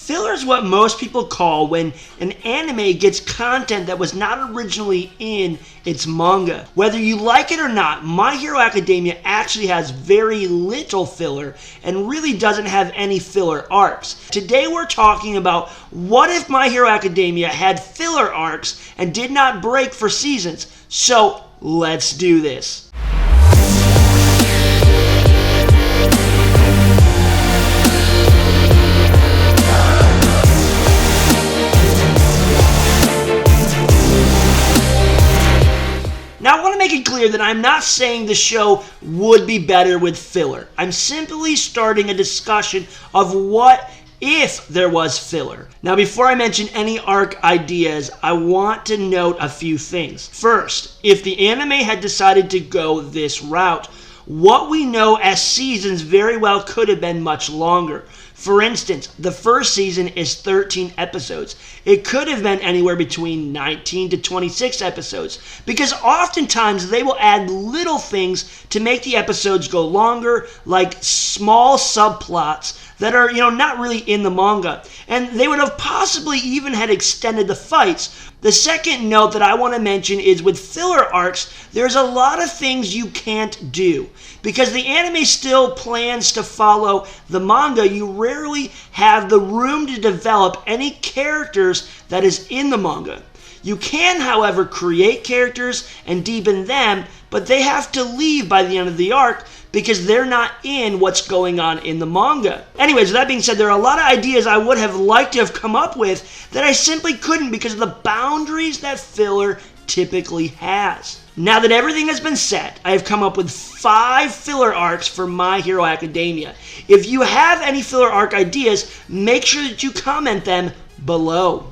Filler is what most people call when an anime gets content that was not originally in its manga. Whether you like it or not, My Hero Academia actually has very little filler and really doesn't have any filler arcs. Today we're talking about what if My Hero Academia had filler arcs and did not break for seasons. So let's do this. Now, I want to make it clear that I'm not saying the show would be better with filler. I'm simply starting a discussion of what if there was filler. Now, before I mention any arc ideas, I want to note a few things. First, if the anime had decided to go this route, what we know as seasons very well could have been much longer. For instance, the first season is 13 episodes. It could have been anywhere between 19 to 26 episodes, because oftentimes they will add little things to make the episodes go longer, like small subplots that are, not really in the manga. And they would have possibly even had extended the fights. The second note that I want to mention is with filler arcs, there's a lot of things you can't do. Because the anime still plans to follow the manga, you rarely have the room to develop any characters that is in the manga. You can, however, create characters and deepen them, but they have to leave by the end of the arc because they're not in what's going on in the manga. Anyways, with that being said, there are a lot of ideas I would have liked to have come up with that I simply couldn't because of the boundaries that filler typically has. Now that everything has been said, I have come up with 5 filler arcs for My Hero Academia. If you have any filler arc ideas, make sure that you comment them below.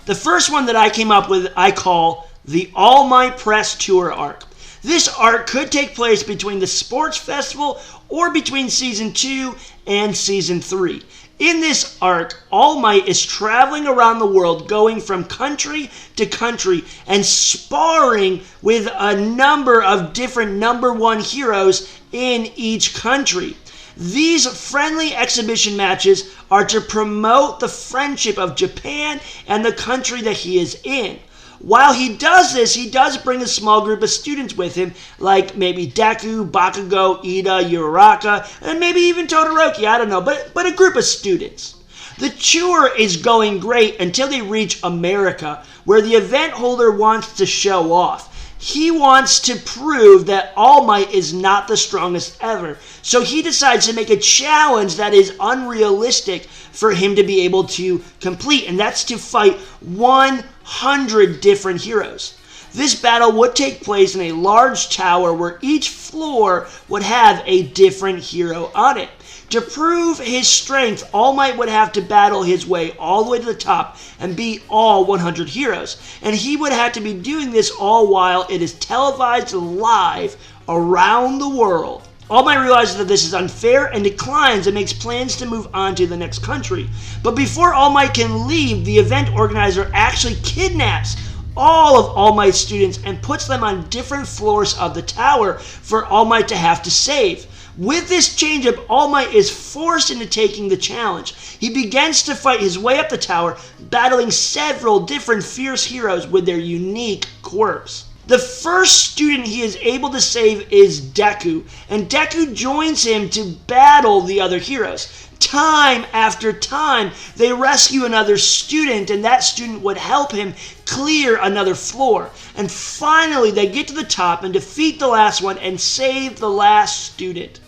The first one that I came up with, I call the All Might Press Tour arc. This arc could take place between the sports festival or between Season 2 and Season 3. In this arc, All Might is traveling around the world, going from country to country and sparring with a number of different number 1 heroes in each country. These friendly exhibition matches are to promote the friendship of Japan and the country that he is in. While he does this, he does bring a small group of students with him, like maybe Deku, Bakugo, Ida, Uraraka, and maybe even Todoroki, I don't know, but a group of students. The tour is going great until they reach America, where the event holder wants to show off. He wants to prove that All Might is not the strongest ever, so he decides to make a challenge that is unrealistic for him to be able to complete, and that's to fight 100 different heroes. This battle would take place in a large tower where each floor would have a different hero on it. To prove his strength, All Might would have to battle his way all the way to the top and beat all 100 heroes. And he would have to be doing this all while it is televised live around the world. All Might realizes that this is unfair and declines and makes plans to move on to the next country. But before All Might can leave, the event organizer actually kidnaps all of All Might's students and puts them on different floors of the tower for All Might to have to save. With this change-up, All Might is forced into taking the challenge. He begins to fight his way up the tower, battling several different fierce heroes with their unique quirks. The first student he is able to save is Deku, and Deku joins him to battle the other heroes. Time after time, they rescue another student, and that student would help him clear another floor. And finally, they get to the top and defeat the last one and save the last student.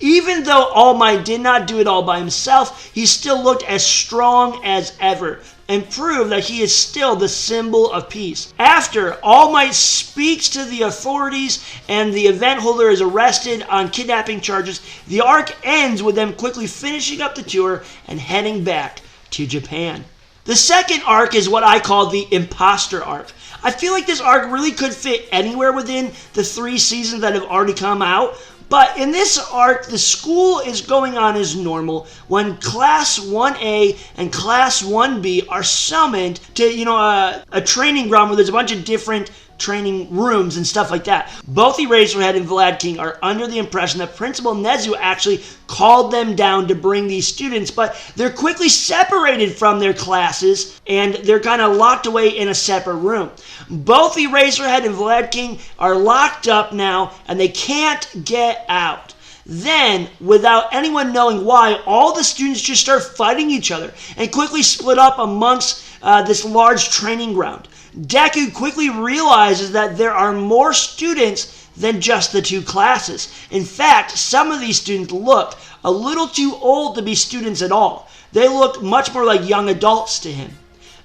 Even though All Might did not do it all by himself, he still looked as strong as ever and proved that he is still the symbol of peace. After, All Might speaks to the authorities and the event holder is arrested on kidnapping charges, the arc ends with them quickly finishing up the tour and heading back to Japan. The second arc is what I call the Imposter Arc. I feel like this arc really could fit anywhere within the 3 seasons that have already come out. But in this arc, the school is going on as normal when Class 1A and Class 1B are summoned to, a training ground where there's a bunch of different training rooms and stuff like that. Both Eraserhead and Vlad King are under the impression that Principal Nezu actually called them down to bring these students, but they're quickly separated from their classes and they're kind of locked away in a separate room. Both Eraserhead and Vlad King are locked up now and they can't get out. Then, without anyone knowing why, all the students just start fighting each other and quickly split up amongst this large training ground. Deku quickly realizes that there are more students than just the two classes. In fact, some of these students look a little too old to be students at all. They look much more like young adults to him.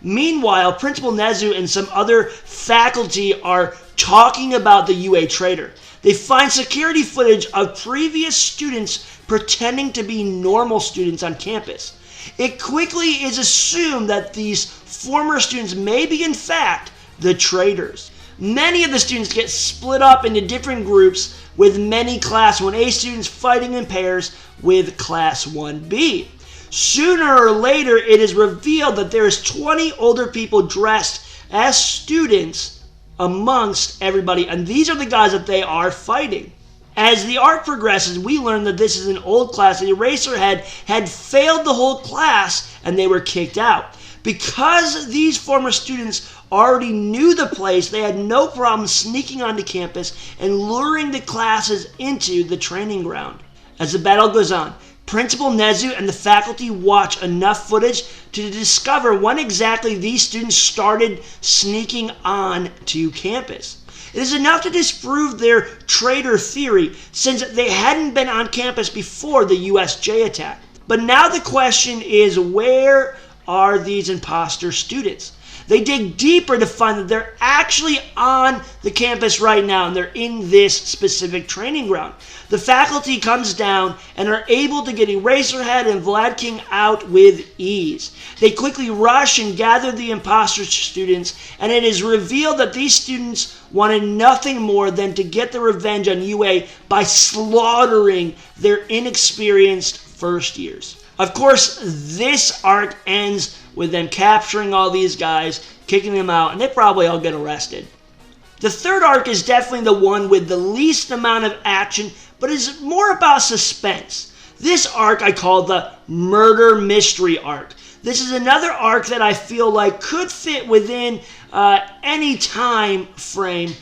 Meanwhile, Principal Nezu and some other faculty are talking about the UA traitor. They find security footage of previous students pretending to be normal students on campus. It quickly is assumed that these former students may be, in fact, the traitors. Many of the students get split up into different groups, with many Class 1A students fighting in pairs with Class 1B. Sooner or later, it is revealed that there is 20 older people dressed as students amongst everybody, and these are the guys that they are fighting. As the arc progresses, we learn that this is an old class, and Eraserhead had failed the whole class, and they were kicked out. Because these former students already knew the place, they had no problem sneaking onto campus and luring the classes into the training ground. As the battle goes on, Principal Nezu and the faculty watch enough footage to discover when exactly these students started sneaking on to campus. It is enough to disprove their traitor theory, since they hadn't been on campus before the USJ attack. But now the question is, where are these imposter students? They dig deeper to find that they're actually on the campus right now, and they're in this specific training ground. The faculty comes down and are able to get Eraserhead and Vlad King out with ease. They quickly rush and gather the imposter students, and it is revealed that these students wanted nothing more than to get the revenge on UA by slaughtering their inexperienced first years. Of course, this arc ends with them capturing all these guys, kicking them out, and they probably all get arrested. The third arc is definitely the one with the least amount of action, but is more about suspense. This arc I call the Murder Mystery Arc. This is another arc that I feel like could fit within any time frame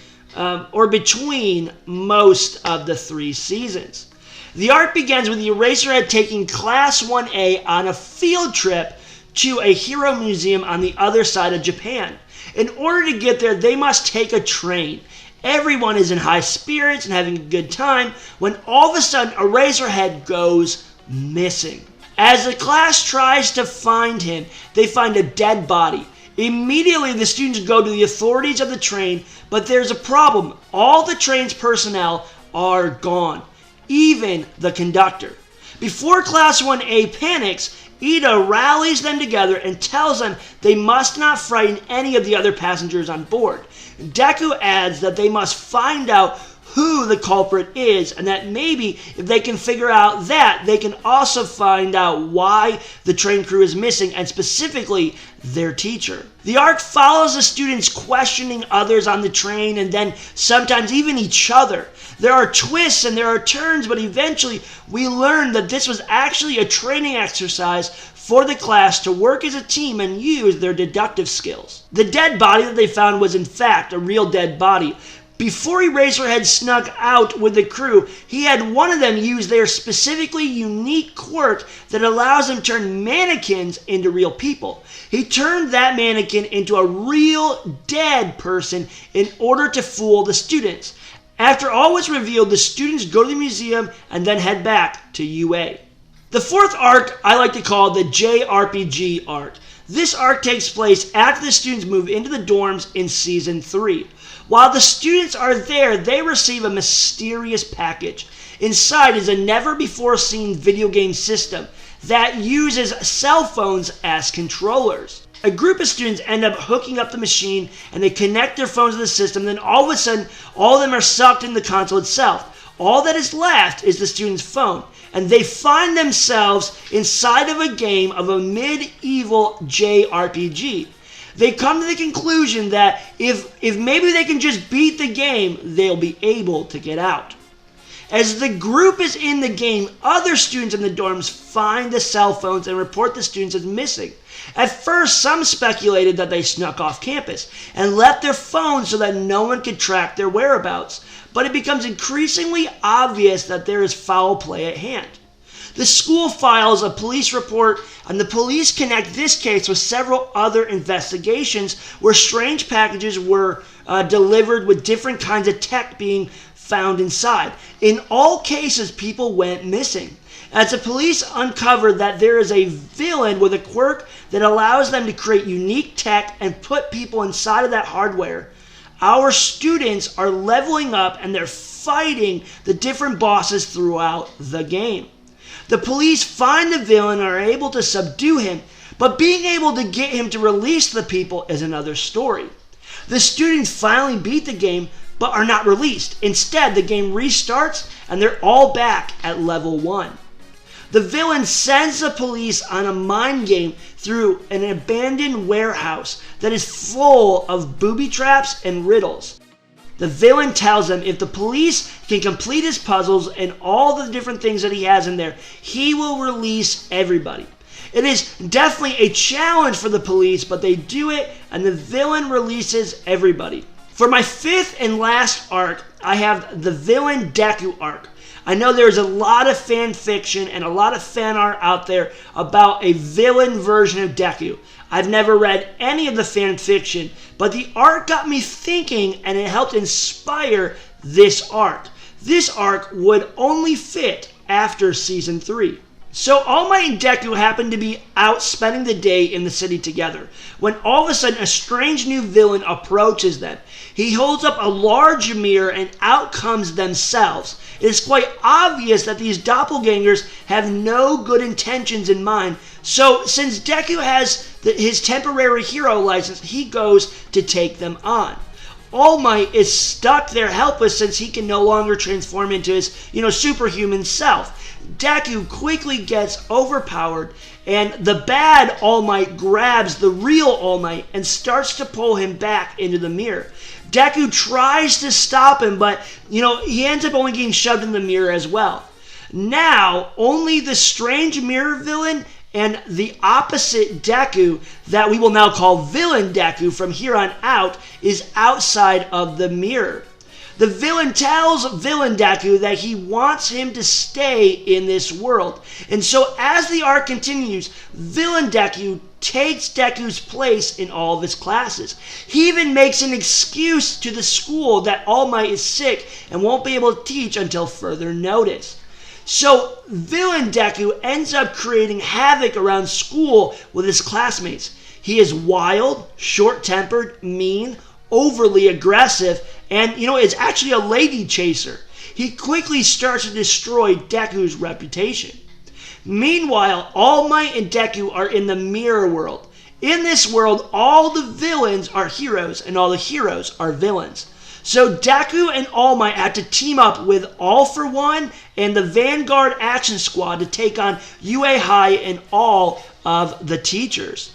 or between most of the 3 seasons. The arc begins with Eraserhead taking Class 1A on a field trip to a hero museum on the other side of Japan. In order to get there, they must take a train. Everyone is in high spirits and having a good time when all of a sudden Eraserhead goes missing. As the class tries to find him, they find a dead body. Immediately, the students go to the authorities of the train, but there's a problem. All the train's personnel are gone, even the conductor. Before Class 1A panics, Ida rallies them together and tells them they must not frighten any of the other passengers on board. Deku adds that they must find out who the culprit is, and that maybe if they can figure out that, they can also find out why the train crew is missing, and specifically their teacher. The arc follows the students questioning others on the train, and then sometimes even each other. There are twists and there are turns, but eventually we learn that this was actually a training exercise for the class to work as a team and use their deductive skills. The dead body that they found was in fact a real dead body. Before Eraserhead snuck out with the crew, he had one of them use their specifically unique quirk that allows them to turn mannequins into real people. He turned that mannequin into a real dead person in order to fool the students. After all was revealed, the students go to the museum and then head back to UA. The fourth arc I like to call the JRPG Arc. This arc takes place after the students move into the dorms in Season 3. While the students are there, they receive a mysterious package. Inside is a never-before-seen video game system that uses cell phones as controllers. A group of students end up hooking up the machine and they connect their phones to the system. Then all of a sudden, all of them are sucked in the console itself. All that is left is the student's phone, and they find themselves inside of a game of a medieval JRPG. They come to the conclusion that if maybe they can just beat the game, they'll be able to get out. As the group is in the game, other students in the dorms find the cell phones and report the students as missing. At first, some speculated that they snuck off campus and left their phones so that no one could track their whereabouts, but it becomes increasingly obvious that there is foul play at hand. The school files a police report, and the police connect this case with several other investigations where strange packages were delivered with different kinds of tech being found inside. In all cases, people went missing. As the police uncovered that there is a villain with a quirk that allows them to create unique tech and put people inside of that hardware, our students are leveling up and they're fighting the different bosses throughout the game. The police find the villain and are able to subdue him, but being able to get him to release the people is another story. The students finally beat the game, but are not released. Instead, the game restarts and they're all back at level 1. The villain sends the police on a mind game through an abandoned warehouse that is full of booby traps and riddles. The villain tells them if the police can complete his puzzles and all the different things that he has in there, he will release everybody. It is definitely a challenge for the police, but they do it and the villain releases everybody. For my 5th and last arc, I have the villain Deku arc. I know there's a lot of fan fiction and a lot of fan art out there about a villain version of Deku. I've never read any of the fan fiction, but the art got me thinking and it helped inspire this arc. This arc would only fit after Season 3. So All Might and Deku happen to be out spending the day in the city together, when all of a sudden a strange new villain approaches them. He holds up a large mirror and out comes themselves. It is quite obvious that these doppelgangers have no good intentions in mind, so since Deku has his temporary hero license, he goes to take them on. All Might is stuck there helpless since he can no longer transform into his, superhuman self. Deku quickly gets overpowered, and the bad All Might grabs the real All Might and starts to pull him back into the mirror. Deku tries to stop him, but, he ends up only getting shoved in the mirror as well. Now, only the strange mirror villain and the opposite Deku, that we will now call Villain Deku from here on out, is outside of the mirror. The villain tells Villain Deku that he wants him to stay in this world. And so as the arc continues, Villain Deku takes Deku's place in all of his classes. He even makes an excuse to the school that All Might is sick and won't be able to teach until further notice. So Villain Deku ends up creating havoc around school with his classmates. He is wild, short-tempered, mean, overly aggressive, and, is actually a lady chaser. He quickly starts to destroy Deku's reputation. Meanwhile, All Might and Deku are in the mirror world. In this world, all the villains are heroes, and all the heroes are villains. So Deku and All Might have to team up with All for One and the Vanguard Action Squad to take on UA High and all of the teachers.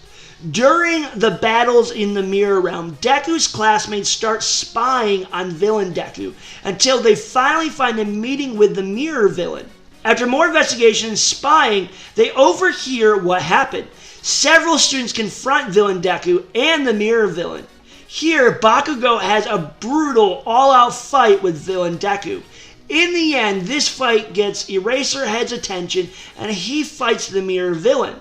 During the battles in the mirror realm, Deku's classmates start spying on Villain Deku until they finally find him meeting with the mirror villain. After more investigation and spying, they overhear what happened. Several students confront Villain Deku and the mirror villain. Here, Bakugo has a brutal all-out fight with Villain Deku. In the end, this fight gets Eraserhead's attention and he fights the mirror villain.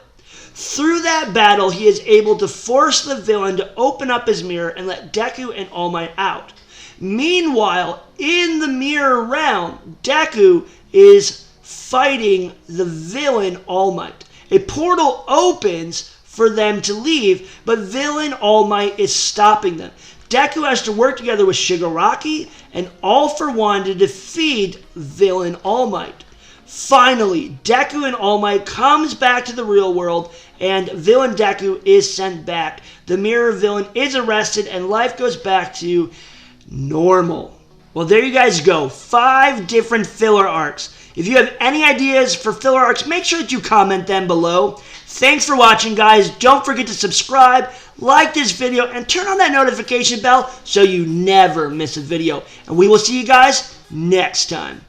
Through that battle, he is able to force the villain to open up his mirror and let Deku and All Might out. Meanwhile, in the mirror realm, Deku is fighting the villain All Might. A portal opens for them to leave, but villain All Might is stopping them. Deku has to work together with Shigaraki and All for One to defeat villain All Might. Finally, Deku and All Might comes back to the real world and Villain Deku is sent back. The mirror villain is arrested and life goes back to normal. Well, there you guys go. 5 different filler arcs. If you have any ideas for filler arcs, make sure that you comment them below. Thanks for watching, guys. Don't forget to subscribe, like this video, and turn on that notification bell so you never miss a video. And we will see you guys next time.